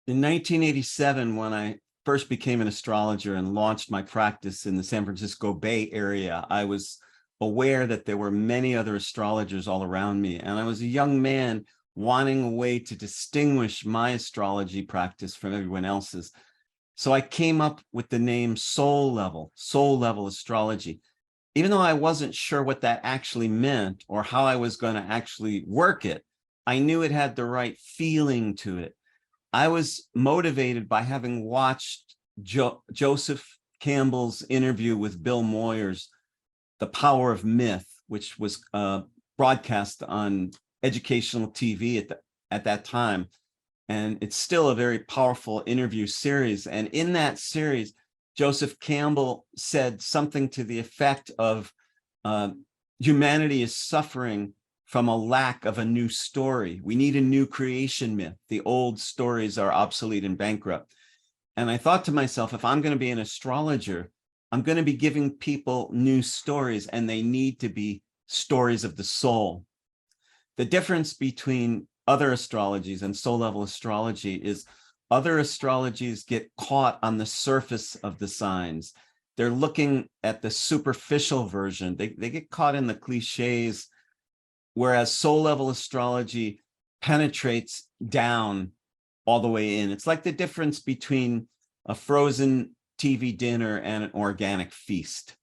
In 1987, when I first became an astrologer and launched my practice in the San Francisco Bay Area, I was aware that there were many other astrologers all around me. And I was a young man wanting a way to distinguish my astrology practice from everyone else's. So I came up with the name Soul Level Astrology. Even though I wasn't sure what that actually meant or how I was going to actually work it, I knew it had the right feeling to it. I was motivated by having watched Joseph Campbell's interview with Bill Moyers, The Power of Myth, which was broadcast on educational TV at that time. And it's still a very powerful interview series. And in that series, Joseph Campbell said something to the effect of humanity is suffering from a lack of a new story. We need a new creation myth. The old stories are obsolete and bankrupt. And I thought to myself, if I'm going to be an astrologer, I'm going to be giving people new stories, and they need to be stories of the soul. The difference between other astrologies and soul level astrology is other astrologies get caught on the surface of the signs. They're looking at the superficial version. They get caught in the cliches, whereas soul level astrology penetrates down all the way in. It's like the difference between a frozen TV dinner and an organic feast.